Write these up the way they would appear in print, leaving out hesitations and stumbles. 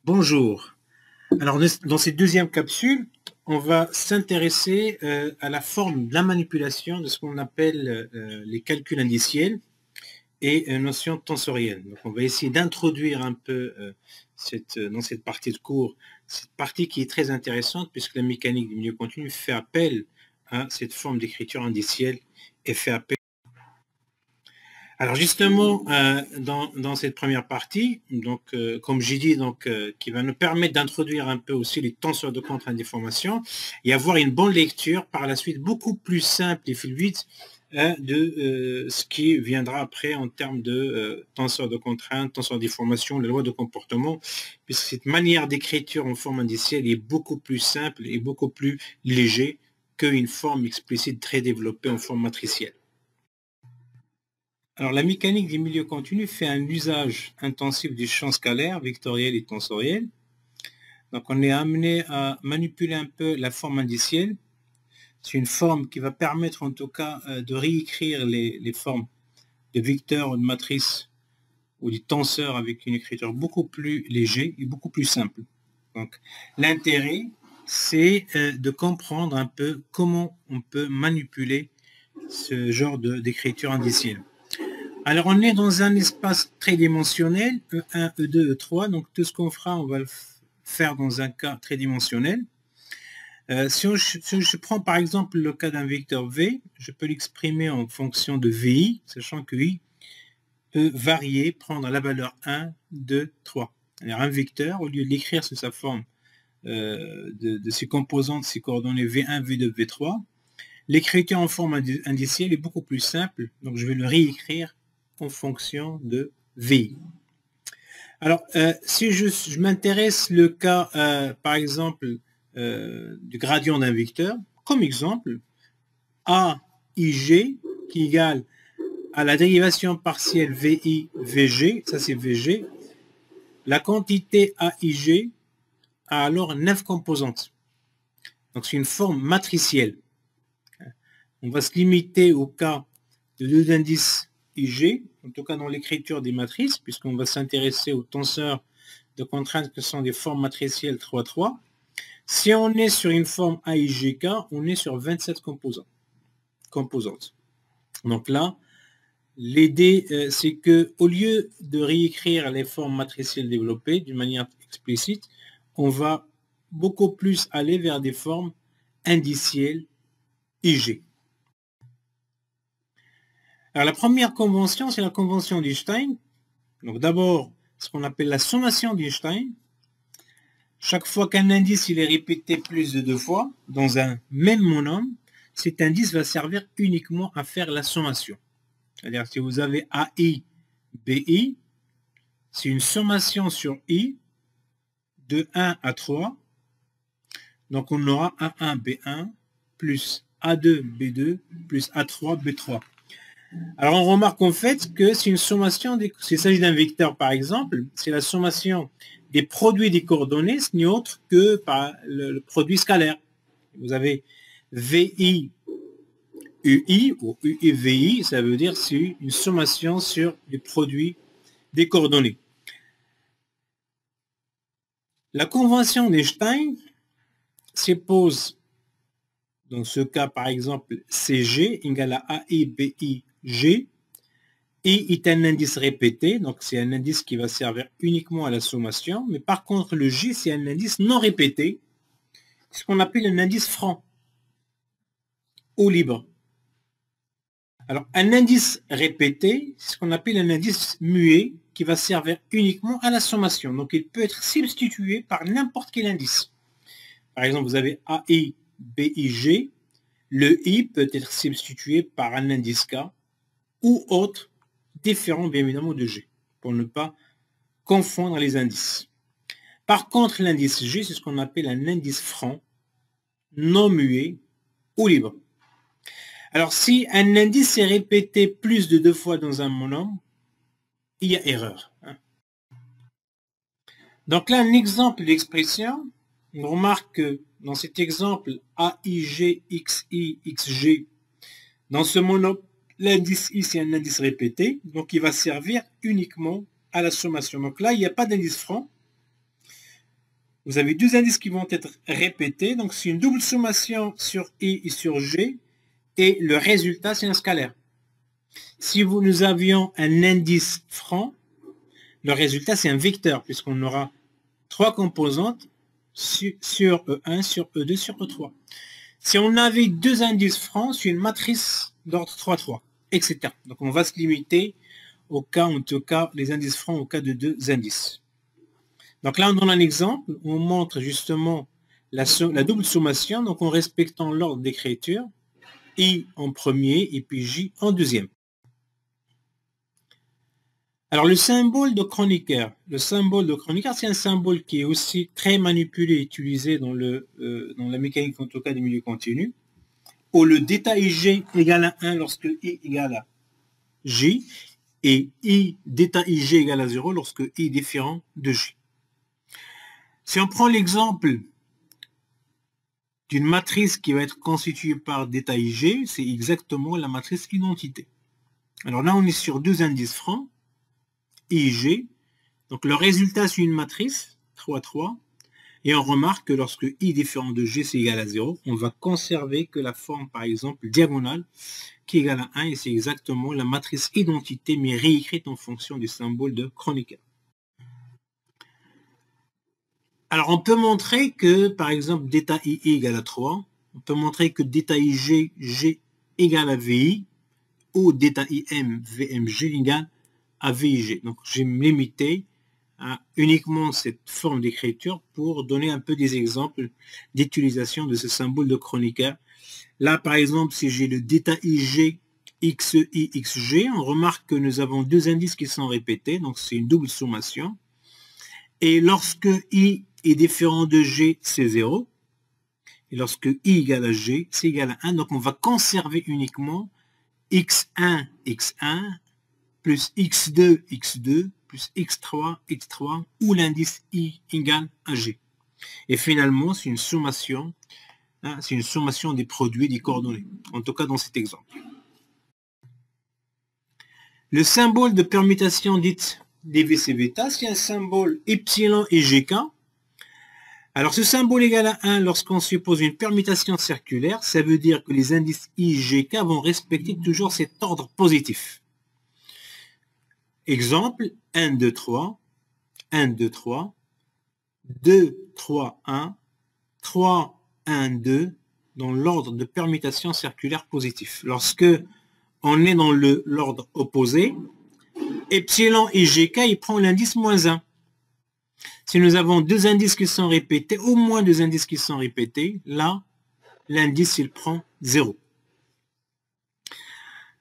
Bonjour. Alors, dans cette deuxième capsule, on va s'intéresser à la forme de la manipulation de ce qu'on appelle les calculs indiciels et notions tensorielles. Donc, on va essayer d'introduire un peu dans cette partie de cours, cette partie qui est très intéressante puisque la mécanique du milieu continu fait appel à cette forme d'écriture indicielle et fait appel. Alors justement, dans cette première partie, donc comme j'ai dit, qui va nous permettre d'introduire un peu aussi les tenseurs de contrainte des formations et avoir une bonne lecture par la suite beaucoup plus simple et fluide de ce qui viendra après en termes de tenseurs de contrainte, tenseurs des formations, les lois de comportement, puisque cette manière d'écriture en forme indicielle est beaucoup plus simple et beaucoup plus léger qu'une forme explicite très développée en forme matricielle. Alors, la mécanique des milieux continus fait un usage intensif du champ scalaire, vectoriel et tensoriel. Donc, on est amené à manipuler un peu la forme indicielle. C'est une forme qui va permettre, en tout cas, de réécrire les formes de vecteurs ou de matrices ou des tenseurs avec une écriture beaucoup plus légère et beaucoup plus simple. Donc, l'intérêt, c'est de comprendre un peu comment on peut manipuler ce genre d'écriture indicielle. Alors, on est dans un espace tridimensionnel, E1, E2, E3. Donc, tout ce qu'on fera, on va le faire dans un cas tridimensionnel. Si je prends par exemple le cas d'un vecteur V, je peux l'exprimer en fonction de VI, sachant que I peut varier, prendre la valeur 1, 2, 3. Alors, un vecteur, au lieu de l'écrire sous sa forme de ses composantes, ses coordonnées V1, V2, V3, l'écriture en forme indicielle est beaucoup plus simple. Donc, je vais le réécrire en fonction de V. Alors, si je m'intéresse le cas, par exemple, du gradient d'un vecteur, comme exemple, AIG qui égale à la dérivation partielle VI, VG, ça c'est VG, la quantité AIG a alors 9 composantes. Donc, c'est une forme matricielle. On va se limiter au cas de deux indices IG, en tout cas dans l'écriture des matrices, puisqu'on va s'intéresser aux tenseurs de contraintes que sont des formes matricielles 3-3. Si on est sur une forme AIGK, on est sur 27 composantes. Donc là, l'idée, c'est que au lieu de réécrire les formes matricielles développées d'une manière explicite, on va beaucoup plus aller vers des formes indicielles IG. Alors, la première convention, c'est la convention d'Einstein. Donc, d'abord, ce qu'on appelle la sommation d'Einstein. Chaque fois qu'un indice il est répété plus de 2 fois dans un même monome, cet indice va servir uniquement à faire la sommation. C'est-à-dire, si vous avez AI, BI, c'est une sommation sur I de 1 à 3. Donc, on aura A1, B1 plus A2, B2 plus A3, B3. Alors, on remarque en fait que c'est une sommation, s'il s'agit d'un vecteur par exemple, c'est la sommation des produits des coordonnées, ce n'est autre que par le produit scalaire. Vous avez VI, UI, ou UI, VI, ça veut dire c'est une sommation sur les produits des coordonnées. La convention d'Einstein suppose, dans ce cas par exemple, CG égale à AI, BI, G, I est un indice répété, donc c'est un indice qui va servir uniquement à la sommation, mais par contre le G c'est un indice non répété, ce qu'on appelle un indice franc ou libre. Alors un indice répété, c'est ce qu'on appelle un indice muet qui va servir uniquement à la sommation, donc il peut être substitué par n'importe quel indice. Par exemple, vous avez AI, BIG, le I peut être substitué par un indice K ou autre différent bien évidemment de G, pour ne pas confondre les indices. Par contre, l'indice G, c'est ce qu'on appelle un indice franc, non muet ou libre. Alors, si un indice est répété plus de 2 fois dans un monome, il y a erreur. Donc là, un exemple d'expression, on remarque que dans cet exemple AIG, XI, XG, dans ce monome, l'indice I, c'est un indice répété, donc il va servir uniquement à la sommation. Donc là, il n'y a pas d'indice franc, vous avez deux indices qui vont être répétés. Donc, c'est une double sommation sur I et sur G. Et le résultat, c'est un scalaire. Si nous avions un indice franc, le résultat, c'est un vecteur, puisqu'on aura trois composantes sur E1, sur E2, sur E3. Si on avait deux indices francs, c'est une matrice d'ordre 3-3, etc. Donc, on va se limiter au cas, en tout cas, les indices francs au cas de deux indices. Donc là, on donne un exemple, on montre justement la double sommation, donc en respectant l'ordre d'écriture, I en premier et puis J en deuxième. Alors le symbole de Kronecker, c'est un symbole qui est aussi très manipulé et utilisé dans la mécanique en tout cas des milieux continus, où le détail Ig égale à 1 lorsque I égale à J, et I détail Ig égale à 0 lorsque I est différent de J. Si on prend l'exemple d'une matrice qui va être constituée par détail Ig, c'est exactement la matrice identité. Alors là, on est sur deux indices francs, I et G. Donc le résultat, c'est une matrice, 3-3. Et on remarque que lorsque I différent de G, c'est égal à 0, on va conserver que la forme, par exemple, diagonale, qui est égale à 1, et c'est exactement la matrice identité, mais réécrite en fonction du symbole de Kronecker. Alors on peut montrer que, par exemple, d'état I égale à 3, on peut montrer que d'état IG, G égale à VI, ou d'état IM, VMG égale à VIG. Donc, je vais me limiter à uniquement cette forme d'écriture pour donner un peu des exemples d'utilisation de ce symbole de Kronecker. Là, par exemple, si j'ai le d'état IG, XI, XG, on remarque que nous avons deux indices qui sont répétés, donc c'est une double sommation. Et lorsque I est différent de G, c'est 0. Et lorsque I égale à G, c'est égal à 1. Donc, on va conserver uniquement X1, X1, plus x2, x2, plus x3, x3, où l'indice I égale à G. Et finalement, c'est une sommation des produits des coordonnées, en tout cas dans cet exemple. Le symbole de permutation dite dvc bêta, c'est un symbole epsilon et gk. Alors ce symbole égal à 1 lorsqu'on suppose une permutation circulaire, ça veut dire que les indices I et gk vont respecter toujours cet ordre positif. Exemple, 1, 2, 3, 1, 2, 3, 2, 3, 1, 3, 1, 2, dans l'ordre de permutation circulaire positif. Lorsque on est dans l'ordre opposé, epsilon et gk, il prend l'indice moins 1. Si nous avons deux indices qui sont répétés, au moins deux indices qui sont répétés, là, l'indice, il prend 0.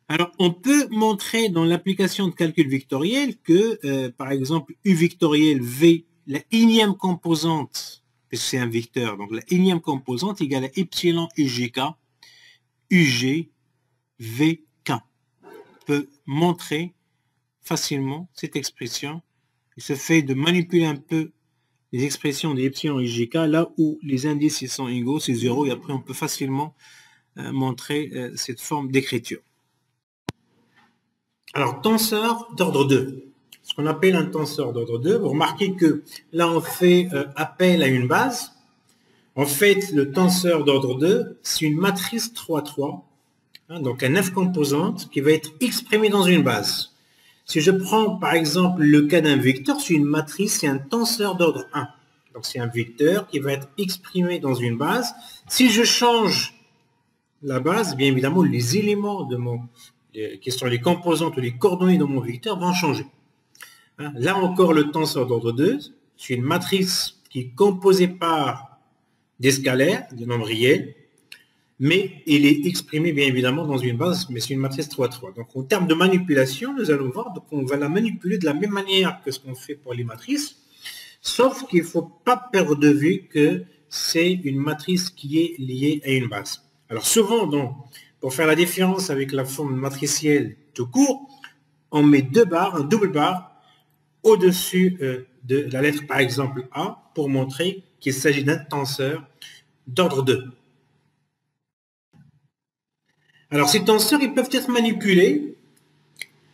Alors, on peut montrer dans l'application de calcul vectoriel que, par exemple, U vectoriel V, la énième composante, puisque c'est un vecteur, donc la énième composante égale à epsilon UGK, UG, VK. On peut montrer facilement cette expression. Il se fait de manipuler un peu les expressions des epsilon et gk, là où les indices ils sont égaux, c'est 0, et après on peut facilement montrer cette forme d'écriture. Alors, tenseur d'ordre 2. Ce qu'on appelle un tenseur d'ordre 2, vous remarquez que là, on fait appel à une base. En fait, le tenseur d'ordre 2, c'est une matrice 3-3, hein, donc un 9 composantes qui va être exprimée dans une base. Si je prends, par exemple, le cas d'un vecteur, c'est une matrice, c'est un tenseur d'ordre 1. Donc, c'est un vecteur qui va être exprimé dans une base. Si je change la base, bien évidemment, les éléments de qui sont les composantes ou les coordonnées de mon vecteur vont changer. Hein, là encore, le tenseur d'ordre 2, c'est une matrice qui est composée par des scalaires, des nombres réels, mais il est exprimé bien évidemment dans une base, mais c'est une matrice 3-3. Donc en termes de manipulation, nous allons voir qu'on va la manipuler de la même manière que ce qu'on fait pour les matrices, sauf qu'il ne faut pas perdre de vue que c'est une matrice qui est liée à une base. Alors souvent, pour faire la différence avec la forme matricielle tout court, on met deux barres, un double barre, au-dessus de la lettre par exemple A, pour montrer qu'il s'agit d'un tenseur d'ordre 2. Alors ces tenseurs, ils peuvent être manipulés.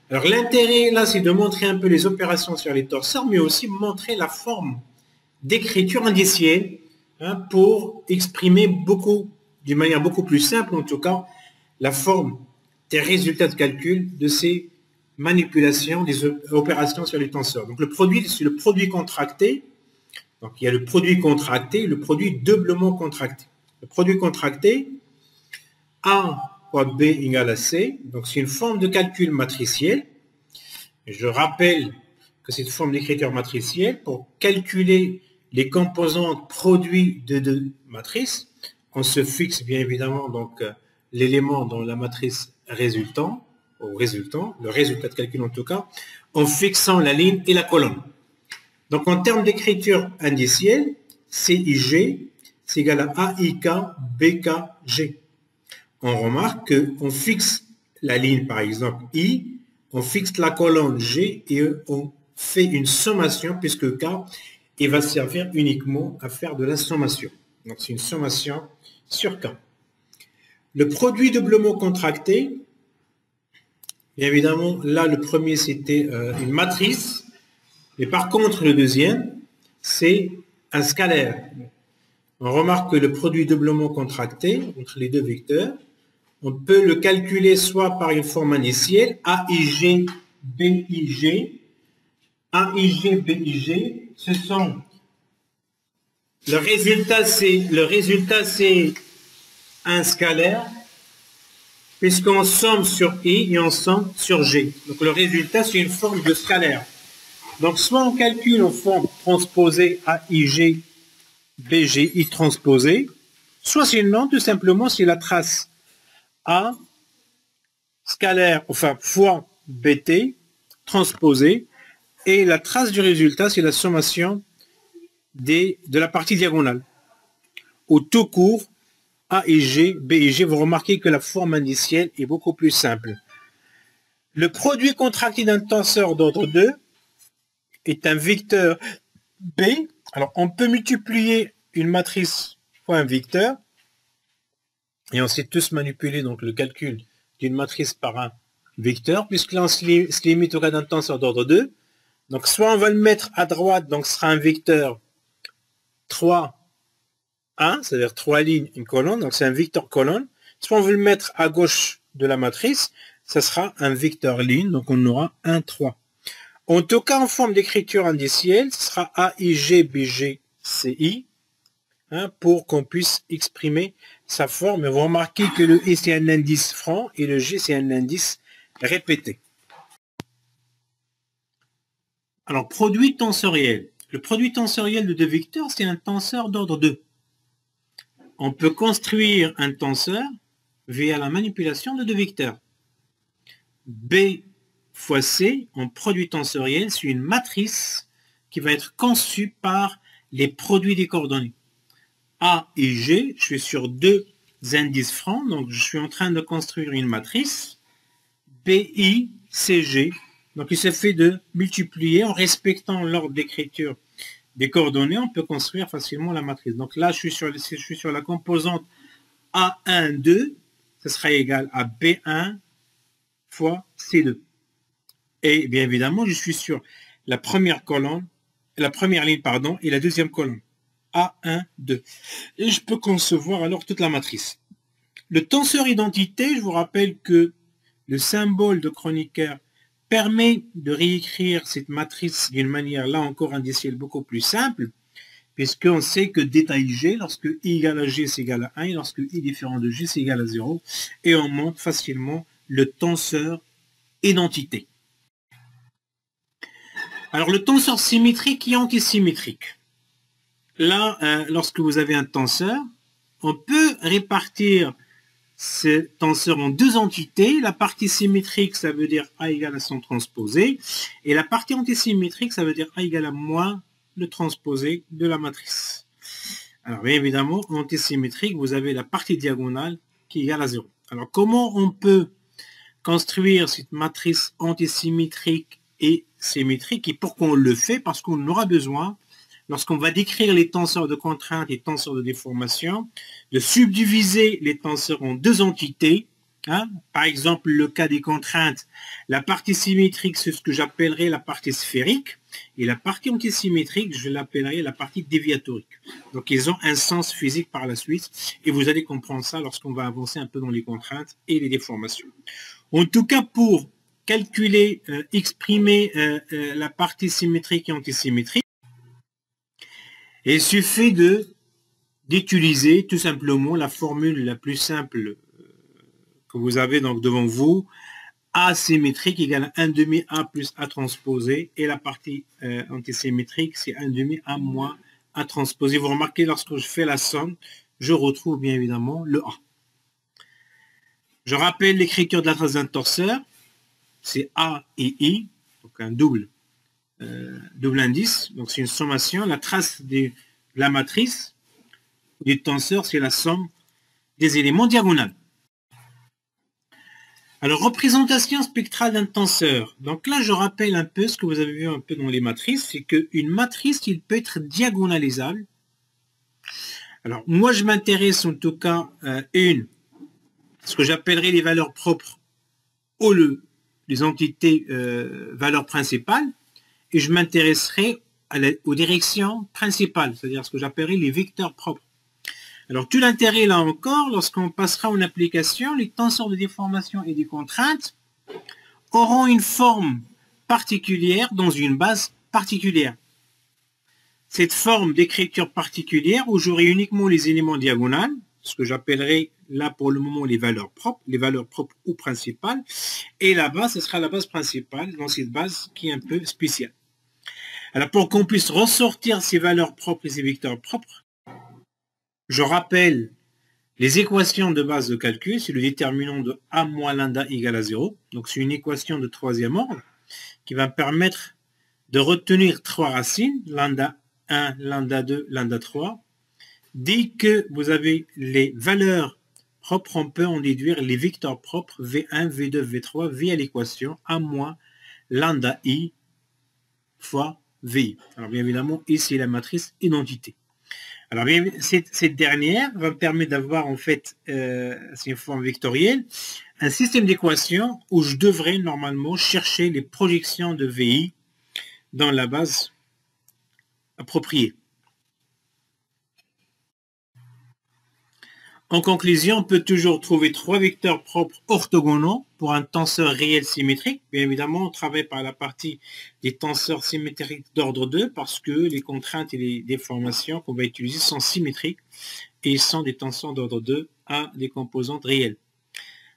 Alors l'intérêt là, c'est de montrer un peu les opérations sur les tenseurs, mais aussi montrer la forme d'écriture indicielle, hein, pour exprimer d'une manière beaucoup plus simple, en tout cas, la forme des résultats de calcul de ces manipulations, des opérations sur les tenseurs. Donc le produit, c'est le produit contracté. Donc il y a le produit contracté, le produit doublement contracté. Le produit contracté, A fois B égale à C, donc c'est une forme de calcul matriciel. Je rappelle que c'est une forme d'écriture matricielle pour calculer les composantes produits de deux matrices. On se fixe bien évidemment donc l'élément dans la matrice résultant, le résultat de calcul en tout cas, en fixant la ligne et la colonne. Donc en termes d'écriture indicielle, CIG, c'est égal à AIK, BK, G. On remarque qu'on fixe la ligne par exemple I, on fixe la colonne G et on fait une sommation puisque K, il va servir uniquement à faire de la sommation. Donc c'est une sommation sur K. Le produit doublement contracté, bien évidemment, là le premier c'était une matrice, mais par contre le deuxième c'est un scalaire. On remarque que le produit doublement contracté entre les deux vecteurs, on peut le calculer soit par une forme indicielle, AIG, BIG. AIG, BIG, ce sont... Le résultat, c'est un scalaire, puisqu'on somme sur I et on somme sur G. Donc le résultat, c'est une forme de scalaire. Donc soit on calcule en forme transposée AIG, BG, I transposé, soit sinon, tout simplement, c'est la trace A scalaire, enfin fois BT transposé, et la trace du résultat, c'est la sommation de la partie diagonale. Au tout court, A et G, B et G, vous remarquez que la forme indicielle est beaucoup plus simple. Le produit contracté d'un tenseur d'ordre 2 est un vecteur B. Alors, on peut multiplier une matrice fois un vecteur, et on sait tous manipuler donc le calcul d'une matrice par un vecteur, puisque là on se limite au cas d'un tenseur d'ordre 2. Donc soit on va le mettre à droite, donc ce sera un vecteur 3, 1, c'est-à-dire 3 lignes, une colonne, donc c'est un vecteur colonne. Soit on veut le mettre à gauche de la matrice, ça sera un vecteur ligne, donc on aura 1, 3. En tout cas, en forme d'écriture indicielle, ce sera AIG, BG, CI, hein, pour qu'on puisse exprimer sa forme. Et vous remarquez que le I c'est un indice franc et le G c'est un indice répété. Alors, produit tensoriel. Le produit tensoriel de deux vecteurs, c'est un tenseur d'ordre 2. On peut construire un tenseur via la manipulation de deux vecteurs. B fois C, en produit tensoriel, c'est une matrice qui va être conçue par les produits des coordonnées. A et G, je suis sur deux indices francs, donc je suis en train de construire une matrice. BI, CG, donc il suffit de multiplier en respectant l'ordre d'écriture des coordonnées, on peut construire facilement la matrice. Donc là, je suis sur la composante A1, 2, ce sera égal à B1 fois C2. Et bien évidemment, je suis sur la première colonne, la première ligne, pardon, et la deuxième colonne. A1, 2. Et je peux concevoir alors toute la matrice. Le tenseur identité, je vous rappelle que le symbole de Kronecker permet de réécrire cette matrice d'une manière, là encore, indicielle beaucoup plus simple, puisqu'on sait que d'état IG, lorsque I égale à G, c'est égal à 1, et lorsque I différent de G, c'est égal à 0, et on montre facilement le tenseur identité. Alors, le tenseur symétrique et antisymétrique. Là, lorsque vous avez un tenseur, on peut répartir ce tenseur en deux entités. La partie symétrique, ça veut dire A égale à son transposé. Et la partie antisymétrique, ça veut dire A égale à moins le transposé de la matrice. Alors, bien évidemment, en antisymétrique, vous avez la partie diagonale qui est égale à 0. Alors, comment on peut construire cette matrice antisymétrique et symétrique? Et pourquoi on le fait? Parce qu'on aura besoin, lorsqu'on va décrire les tenseurs de contrainte et tenseurs de déformation, de subdiviser les tenseurs en deux entités Hein? Par exemple, le cas des contraintes, la partie symétrique, c'est ce que j'appellerais la partie sphérique, et la partie antisymétrique, je l'appellerai la partie déviatorique. Donc, ils ont un sens physique par la suite, et vous allez comprendre ça lorsqu'on va avancer un peu dans les contraintes et les déformations. En tout cas, pour calculer, exprimer la partie symétrique et antisymétrique, il suffit d'utiliser tout simplement la formule la plus simple que vous avez donc devant vous, A symétrique égale 1 demi A plus A transposé, et la partie antisymétrique, c'est 1 demi A moins A transposé. Vous remarquez, lorsque je fais la somme, je retrouve bien évidemment le A. Je rappelle l'écriture de la trace d'un torseur, c'est A et I, donc un double indice, donc c'est une sommation. La trace de la matrice du tenseur, c'est la somme des éléments diagonaux. Alors, représentation spectrale d'un tenseur. Donc là, je rappelle un peu ce que vous avez vu un peu dans les matrices, c'est qu'une matrice, il peut être diagonalisable. Alors, moi, je m'intéresse en tout cas à ce que j'appellerais les valeurs propres ou les entités valeurs principales, et je m'intéresserai aux directions principales, c'est-à-dire ce que j'appellerais les vecteurs propres. Alors, tout l'intérêt, là encore, lorsqu'on passera en application, les tenseurs de déformation et des contraintes auront une forme particulière dans une base particulière. Cette forme d'écriture particulière, où j'aurai uniquement les éléments diagonaux, ce que j'appellerai là pour le moment les valeurs propres ou principales, et la base, ce sera la base principale dans cette base qui est un peu spéciale. Alors, pour qu'on puisse ressortir ces valeurs propres et ces vecteurs propres, je rappelle les équations de base de calcul, c'est le déterminant de A moins lambda égale à 0. Donc, c'est une équation de troisième ordre qui va me permettre de retenir trois racines, lambda 1, lambda 2, lambda 3. Dès que vous avez les valeurs propres, on peut en déduire les vecteurs propres V1, V2, V3 via l'équation A moins lambda I fois VI. Alors, bien évidemment, ici, la matrice identité. Alors, bien, cette dernière va me permettre d'avoir, en fait, c'est une forme vectorielle, un système d'équations où je devrais normalement chercher les projections de VI dans la base appropriée. En conclusion, on peut toujours trouver trois vecteurs propres orthogonaux pour un tenseur réel symétrique. Bien évidemment, on travaille par la partie des tenseurs symétriques d'ordre 2 parce que les contraintes et les déformations qu'on va utiliser sont symétriques et sont des tenseurs d'ordre 2 à des composantes réelles.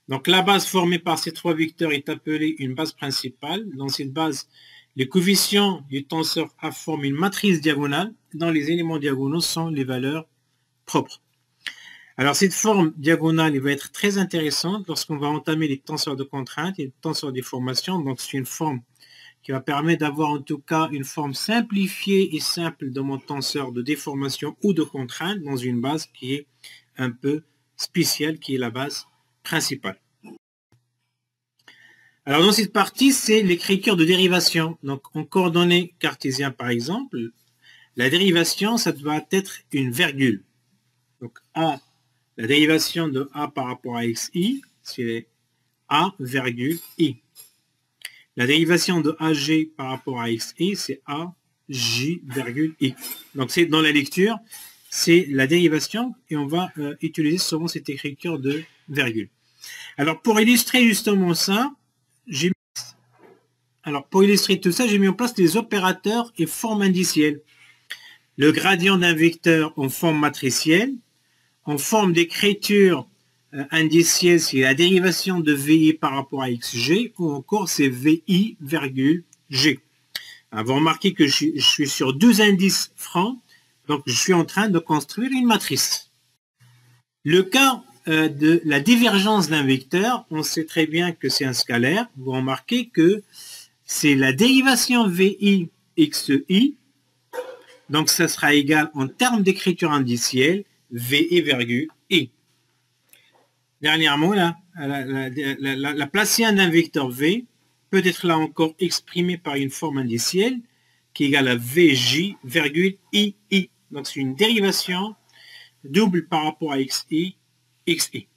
Donc la base formée par ces trois vecteurs est appelée une base principale. Dans cette base, les coefficients du tenseur A forment une matrice diagonale dont les éléments diagonaux sont les valeurs propres. Alors, cette forme diagonale elle va être très intéressante lorsqu'on va entamer les tenseurs de contrainte et les tenseurs de déformation. Donc, c'est une forme qui va permettre d'avoir en tout cas une forme simplifiée et simple de mon tenseur de déformation ou de contrainte dans une base qui est un peu spéciale, qui est la base principale. Alors, dans cette partie, c'est l'écriture de dérivation. Donc, en coordonnées cartésiennes, par exemple, la dérivation, ça doit être une virgule. Donc, A. La dérivation de A par rapport à xi, c'est A, virgule, i. La dérivation de AG par rapport à xi, c'est A, j, virgule, i. Donc, c'est dans la lecture, c'est la dérivation et on va utiliser souvent cette écriture de virgule. Alors, pour illustrer justement ça, pour illustrer tout ça, j'ai mis en place des opérateurs et formes indicielles. Le gradient d'un vecteur en forme matricielle, en forme d'écriture indicielle, c'est la dérivation de VI par rapport à XG, ou encore c'est VI, virgule, G. Alors, vous remarquez que je suis sur deux indices francs, donc je suis en train de construire une matrice. Le cas de la divergence d'un vecteur, on sait très bien que c'est un scalaire. Vous remarquez que c'est la dérivation VI, XI, donc ça sera égal en termes d'écriture indicielle, VI, virgule, I. Dernièrement, là, la Placienne d'un vecteur V peut être là encore exprimée par une forme indicielle qui est égale à VJ, virgule, II. Donc c'est une dérivation double par rapport à XI, XI.